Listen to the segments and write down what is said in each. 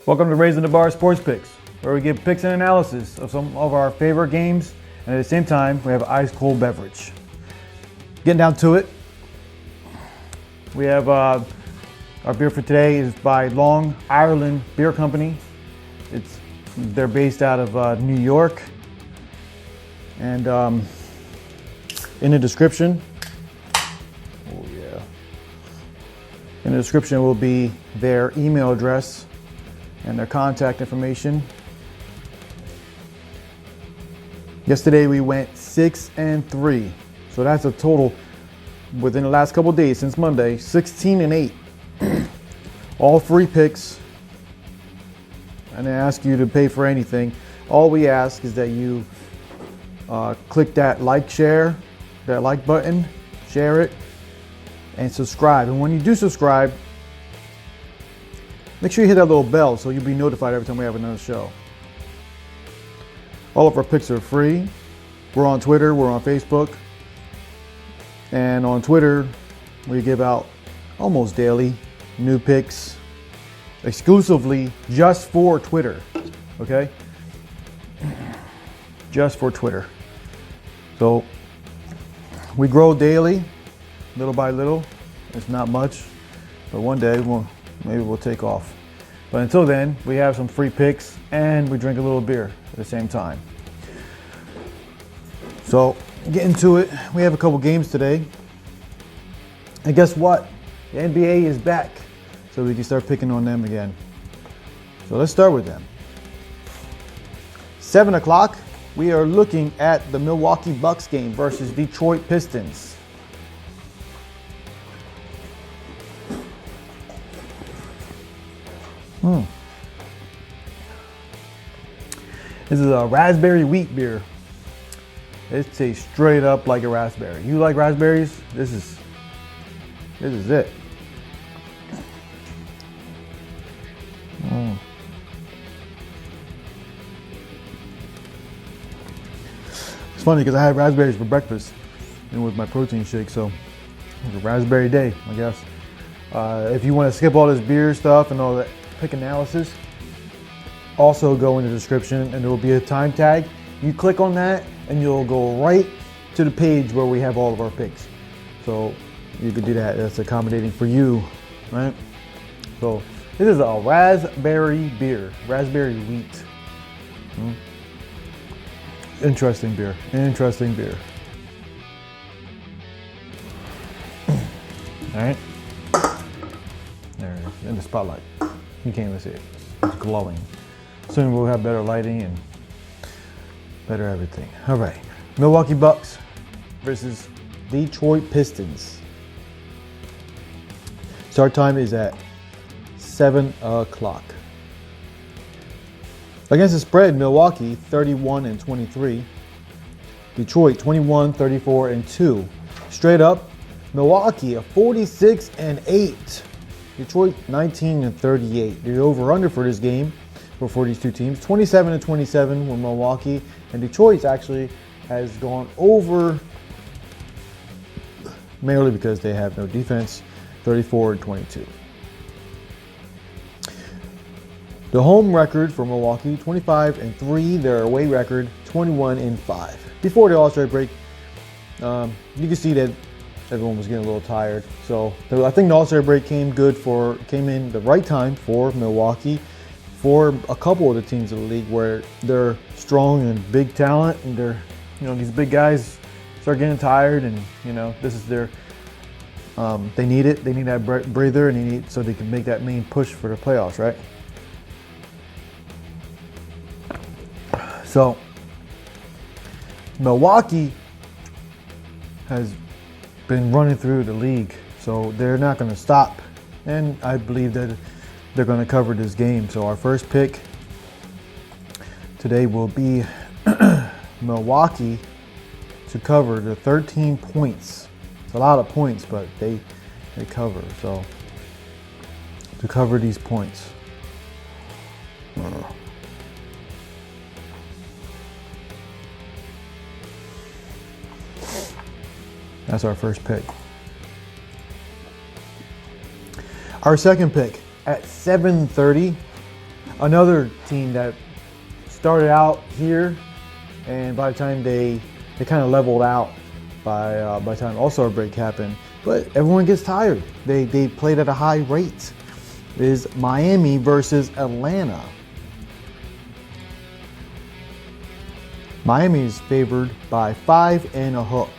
Welcome to Raising the Bar Sports Picks, where we give picks and analysis of some of our favorite games, and at the same time, we have ice cold beverage. Getting down to it, we have our beer for today is by Long Island Beer Company. They're based out of New York, and in the description, in the description will be their email address and their contact information. Yesterday we went 6-3, so that's a total within the last couple of days since Monday, 16-8. All free picks. I didn't ask you to pay for anything. All we ask is that you click that like button, share it, and subscribe. And when you do subscribe, make sure you hit that little bell so you'll be notified every time we have another show. All of our picks are free. We're on Twitter, we're on Facebook. And on Twitter, we give out almost daily new picks exclusively just for Twitter, okay? Just for Twitter. So we grow daily, little by little. It's not much, but one day maybe we'll take off. But until then, we have some free picks and we drink a little beer at the same time. So getting to it, we have a couple games today. And guess what? The NBA is back, so we can start picking on them again. So let's start with them. 7 o'clock, we are looking at the Milwaukee Bucks game versus Detroit Pistons. This is a raspberry wheat beer. It tastes straight up like a raspberry. You like raspberries? This is it. It's funny because I had raspberries for breakfast and with my protein shake, so it was a raspberry day, I guess. If you want to skip all this beer stuff and all that pick analysis, also go in the description and there will be a time tag. You click on that and you'll go right to the page where we have all of our picks. So you could do that. That's accommodating for you, right? So this is a raspberry beer, raspberry wheat. Interesting beer, interesting beer. All right. There it is, in the spotlight. You can't even see it. It's glowing. Soon we'll have better lighting and better everything. All right. Milwaukee Bucks versus Detroit Pistons. Start time is at 7 o'clock. Against the spread, Milwaukee 31-23. Detroit 21-34-2. Straight up, Milwaukee 46-8. Detroit 19-38. The over/under for this game for these two teams 27-27 with Milwaukee, and Detroit actually has gone over mainly because they have no defense, 34-22. The home record for Milwaukee 25-3. Their away record 21-5. Before the All-Star break, you can see that everyone was getting a little tired. So I think the All-Star break came in the right time for Milwaukee, for a couple of the teams in the league where they're strong and big talent, and they're, these big guys start getting tired, and this is their they need it. They need that breather, and so they can make that main push for the playoffs, right? So Milwaukee has been running through the league, so they're not going to stop, and I believe that they're going to cover this game. So our first pick today will be Milwaukee to cover the 13 points. It's a lot of points, but they cover. So to cover these points. That's our first pick. Our second pick at 7:30, Another team that started out here, and by the time they kind of leveled out by the time All-Star break happened, but everyone gets tired. They played at a high rate. Is Miami versus Atlanta. Miami is favored by 5.5.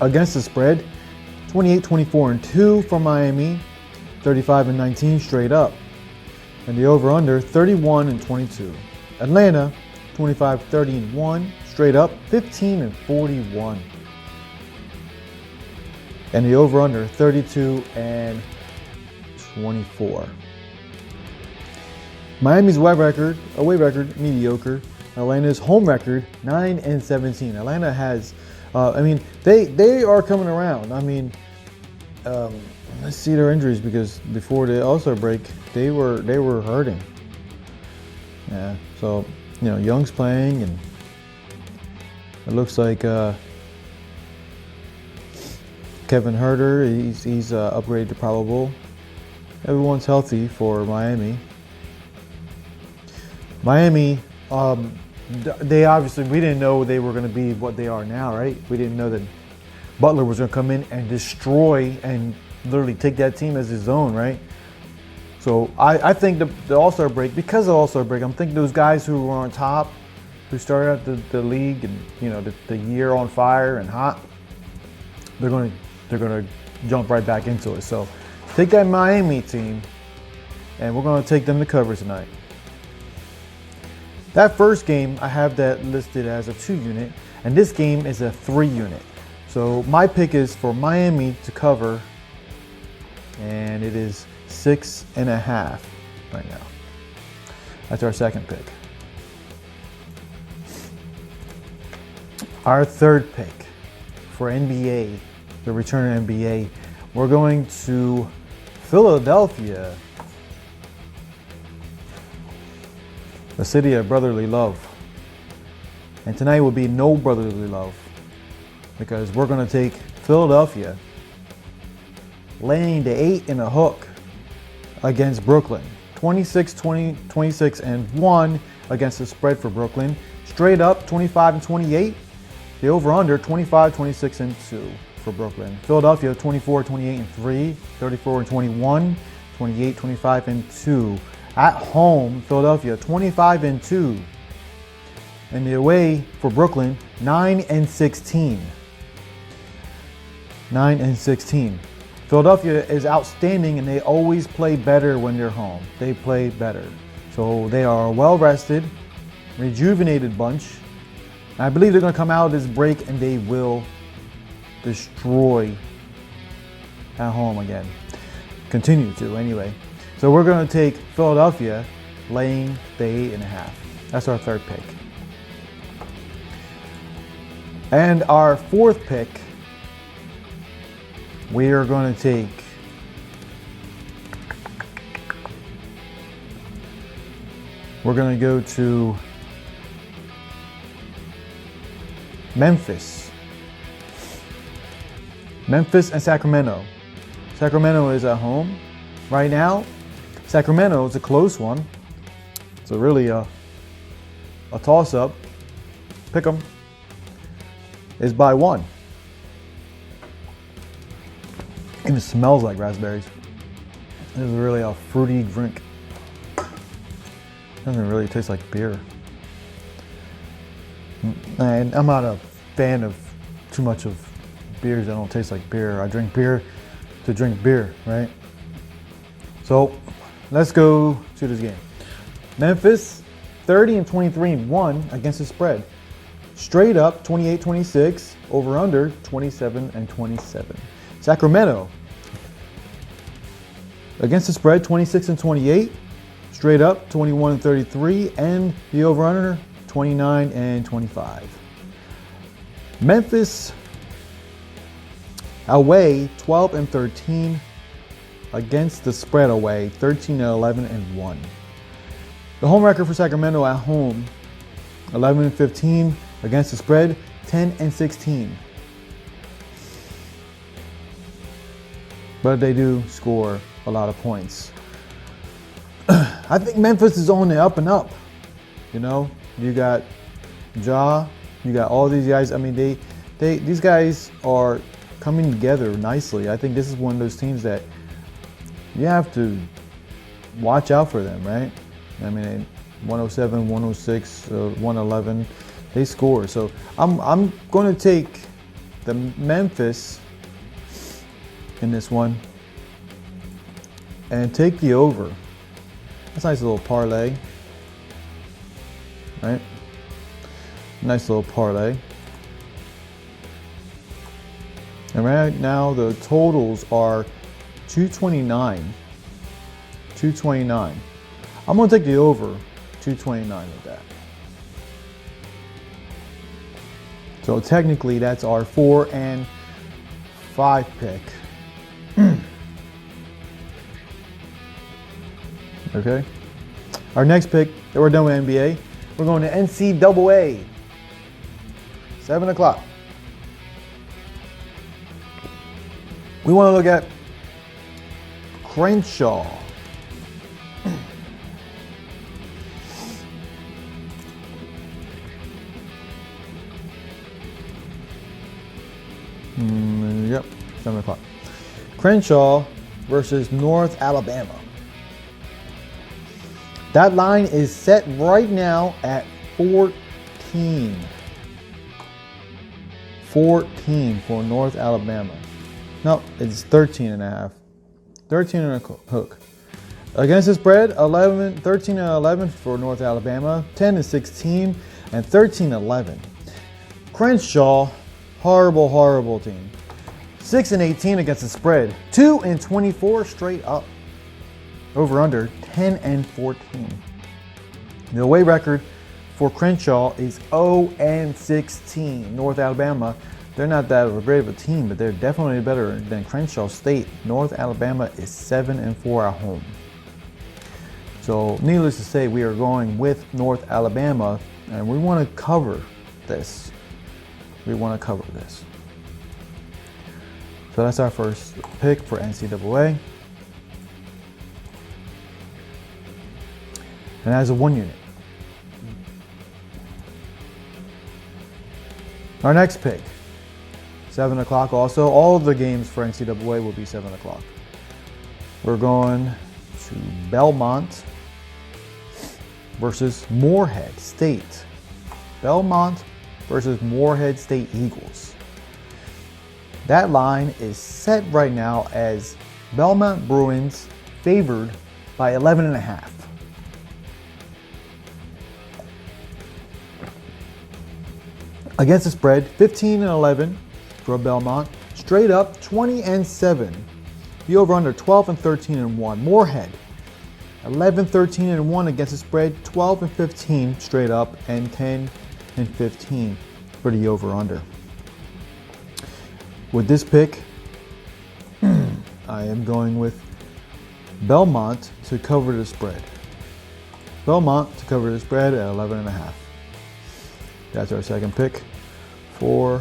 Against the spread, 28, 24, and 2 for Miami, 35 and 19 straight up. And the over-under, 31 and 22. Atlanta, 25, 30 and 1 straight up, 15 and 41. And the over-under, 32 and 24. Miami's away record, mediocre. Atlanta's home record, 9 and 17. Atlanta has, they are coming around. Let's see their injuries, because before the All-Star break, they were hurting. Yeah, so Young's playing, and it looks like Kevin Herter, he's upgraded to probable. Everyone's healthy for Miami. Miami, they obviously, we didn't know they were going to be what they are now, right? We didn't know that Butler was going to come in and destroy and literally take that team as his own, right? So I think the All-Star break, because of the All-Star break, I'm thinking those guys who were on top, who started out the league and the year on fire and hot, they're going to jump right back into it. So take that Miami team, and we're going to take them to cover tonight. That first game, I have that listed as a 2-unit, and this game is a 3-unit. So my pick is for Miami to cover, and it is 6.5 right now. That's our second pick. Our third pick for NBA, the return of NBA, we're going to Philadelphia, the city of brotherly love. And tonight will be no brotherly love, because we're going to take Philadelphia laying the 8.5 against Brooklyn. 26 and 1 against the spread for Brooklyn. Straight up 25 and 28. The over-under 25, 26 and 2 for Brooklyn. Philadelphia 24, 28 and 3. 34 and 21. 28, 25 and 2. At home, Philadelphia 25 and 2. And the away for Brooklyn 9 and 16. 9 and 16. Philadelphia is outstanding, and they always play better when they're home. They play better. So they are a well-rested, rejuvenated bunch. I believe they're going to come out of this break and they will destroy at home again. Continue to, anyway. So we're going to take Philadelphia laying the 8.5. That's our third pick. And our fourth pick, we are going to take we're going to go to Memphis and Sacramento. Sacramento is at home right now. Sacramento is a close one. It's really a toss-up. Pick 'em. Is by 1. Even smells like raspberries. This is really a fruity drink. Doesn't really taste like beer. And I'm not a fan of too much of beers that don't taste like beer. I drink beer to drink beer, right? So let's go to this game. Memphis, 30 and 23 and 1 against the spread. Straight up 28-26, over under 27 and 27. Sacramento, against the spread 26 and 28, straight up 21 and 33, and the over under 29 and 25. Memphis away 12 and 13, against the spread away 13 and 11 and 1. The home record for Sacramento at home 11 and 15, against the spread 10 and 16. but they do score a lot of points. I think Memphis is on the up and up. You know, you got Ja, you got all these guys. I mean, these guys are coming together nicely. I think this is one of those teams that you have to watch out for them, right? I mean, 107, 106, 111, they score. So I'm going to take the Memphis in this one and take the over. That's a nice little parlay, right? Nice little parlay. And right now the totals are 229. 229. I'm going to take the over 229 with that. So technically that's our 4 and 5 pick. Okay. Our next pick, we're done with NBA. We're going to NCAA. 7 o'clock. We want to look at Crenshaw. Yep, 7 o'clock. Crenshaw versus North Alabama. That line is set right now at 14. 14 for North Alabama. No, it's 13 and a half. 13 and a hook. Against the spread, 13 and 11 for North Alabama, 10 and 16, and 13 and 11. Crenshaw, horrible, horrible team. 6 and 18 against the spread, 2 and 24 straight up. Over under 10 and 14. The away record for Crenshaw is 0 and 16. North Alabama, they're not that great of a team, but they're definitely better than Crenshaw State. North Alabama is 7 and 4 at home. So needless to say, we are going with North Alabama, and we want to cover this. We want to cover this. So that's our first pick for NCAA. And that is a 1 unit. Our next pick, 7 o'clock also. All of the games for NCAA will be 7 o'clock. We're going to Belmont versus Morehead State. Belmont versus Morehead State Eagles. That line is set right now as Belmont Bruins favored by 11 and a half. Against the spread, 15 and 11 for Belmont. Straight up, 20 and 7. The over under 12 and 13 and 1. Morehead, 11, 13 and 1 against the spread, 12 and 15 straight up, and 10 and 15 for the over under. With this pick, I am going with Belmont to cover the spread. Belmont to cover the spread at 11 and a half. That's our second pick for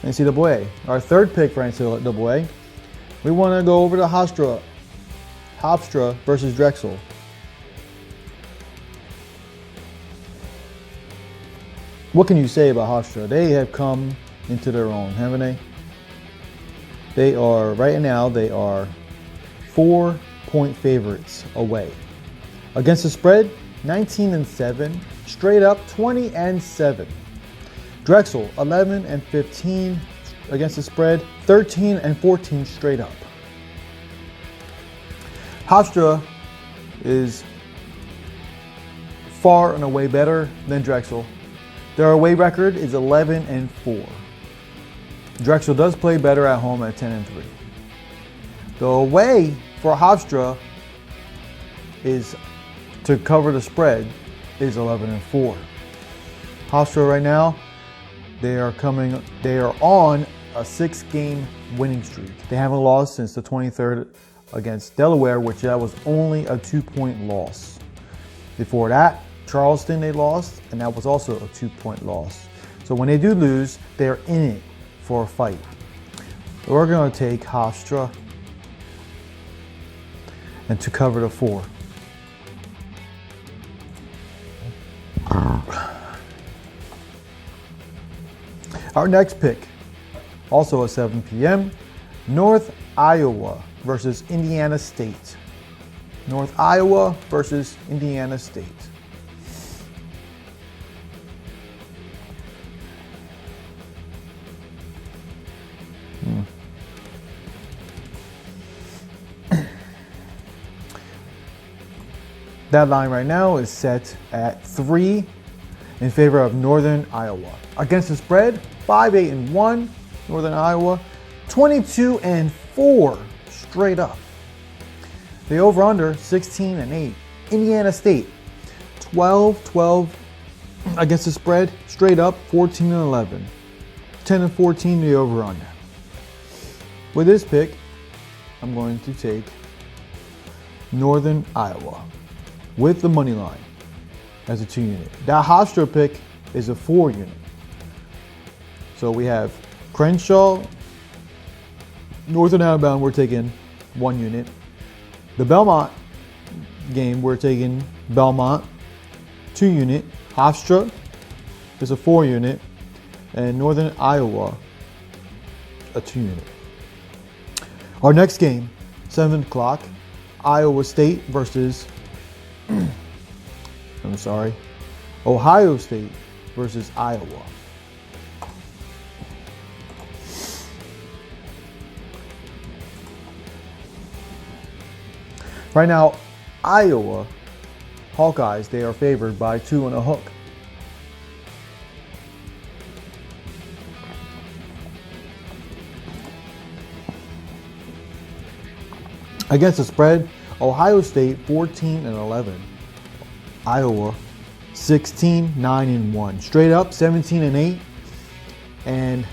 NCAA. Our third pick for NCAA, we want to go over to Hofstra versus Drexel. What can you say about Hofstra? They have come into their own, haven't they? They are, right now, they are 4-point favorites away. Against the spread, 19 and 7, straight up 20 and 7. Drexel, 11 and 15 against the spread, 13 and 14 straight up. Hofstra is far and away better than Drexel. Their away record is 11 and 4. Drexel does play better at home at 10 and 3. The away for Hofstra is to cover the spread is 11 and 4. Hofstra right now, they are on a 6-game winning streak. They haven't lost since the 23rd against Delaware, which that was only a 2-point loss. Before that, Charleston they lost, and that was also a 2-point loss. So when they do lose, they're in it for a fight. We're going to take Hofstra and to cover the 4. Our next pick, also at 7 p.m., North Iowa versus Indiana State. North Iowa versus Indiana State. That line right now is set at 3 in favor of Northern Iowa. Against the spread, 5-8-1, Northern Iowa, 22-4 straight up. The over-under, 16-8. Indiana State, 12-12 against the spread, straight up, 14-11. 10-14 the over-under. With this pick, I'm going to take Northern Iowa with the money line as a 2-unit. That Hofstra pick is a 4-unit. So we have Crenshaw, Northern Alabama, we're taking 1 unit. The Belmont game, we're taking Belmont, 2-unit. Hofstra is a 4-unit. And Northern Iowa, a 2-unit. Our next game, 7 o'clock, Iowa State versus Ohio State versus Iowa. Right now, Iowa Hawkeyes, they are favored by 2 and a hook. Against the spread, Ohio State 14-11. Iowa 16-9-1. Straight up 17-8. And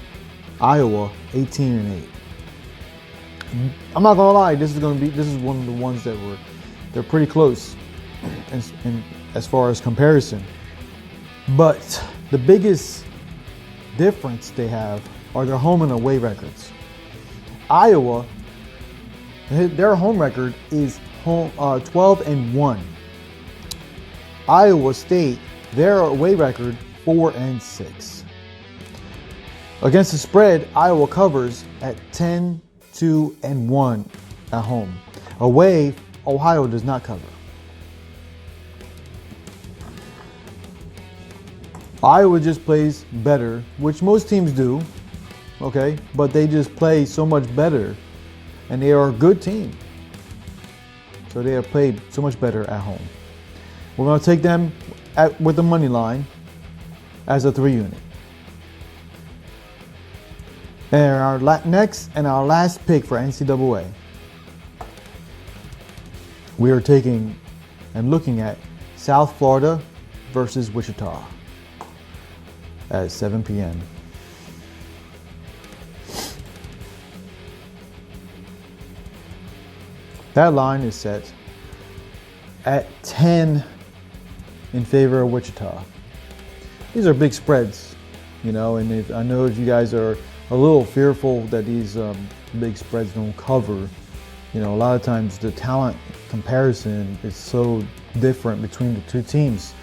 Iowa 18-8. I'm not gonna lie, this is one of the ones they're pretty close in as far as comparison. But the biggest difference they have are their home and away records. Iowa, their home record is 12-1. Iowa State, their away record 4-6. Against the spread, Iowa covers at 10-2-1 at home. Away, Ohio does not cover. Iowa just plays better, which most teams do, okay? But they just play so much better, and they are a good team. So they have played so much better at home. We're going to take them with the money line as a 3-unit. And our next and our last pick for NCAA, we are taking and looking at South Florida versus Wichita at 7 p.m. That line is set at 10 in favor of Wichita. These are big spreads, you know, and I know if you guys are a little fearful that these big spreads don't cover, you know, a lot of times the talent comparison is so different between the two teams.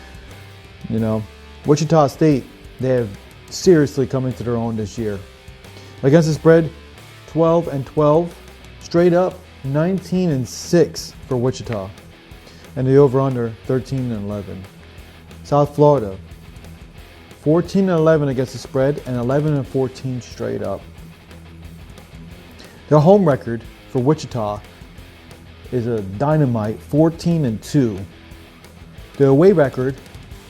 You know, Wichita State, they have seriously come into their own this year. Against the spread, 12-12, straight up 19-6 for Wichita, and the over/under 13-11. South Florida, 14-11 against the spread and 11-14 straight up. Their home record for Wichita is a dynamite 14-2. The away record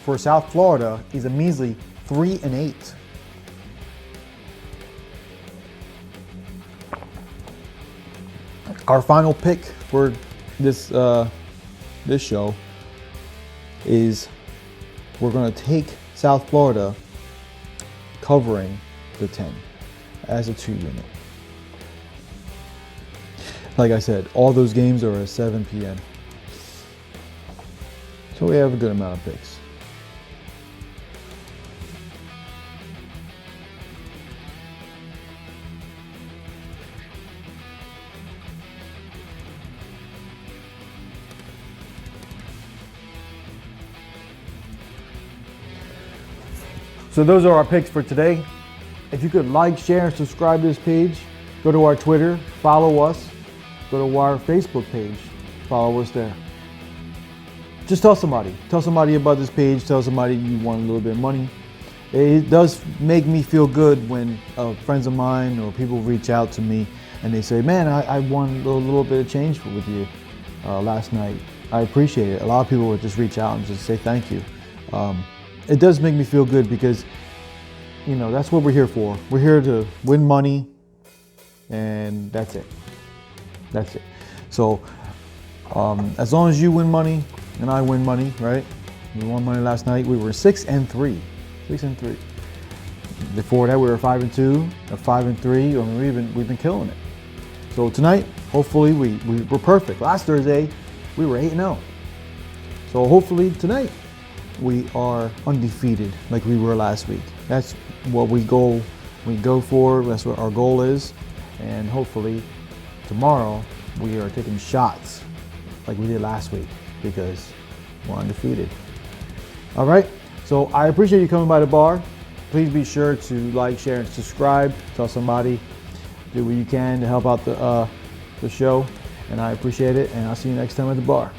for South Florida is a measly 3-8. Our final pick for this show is we're going to take South Florida covering the 10 as a 2-unit. Like I said, all those games are at 7 p.m. So we have a good amount of picks. So those are our picks for today. If you could like, share, and subscribe to this page, go to our Twitter, follow us, go to our Facebook page, follow us there. Just tell somebody about this page, tell somebody you want a little bit of money. It does make me feel good when friends of mine or people reach out to me and they say, man, I won a little bit of change with you last night. I appreciate it. A lot of people would just reach out and just say thank you. It does make me feel good because, you know, that's what we're here for. We're here to win money, and that's it. That's it. So as long as you win money and I win money, right? We won money last night. We were 6-3. 6-3. Before that, we were 5-2, 5-3. I mean, we've been killing it. So tonight, hopefully, we're perfect. Last Thursday, we were 8-0. So hopefully tonight, we are undefeated like we were last week. That's what we go for. That's what our goal is. And hopefully tomorrow, we are taking shots like we did last week because we're undefeated. All right. So I appreciate you coming by the bar. Please be sure to like, share, and subscribe. Tell somebody. Do what you can to help out the show. And I appreciate it. And I'll see you next time at the bar.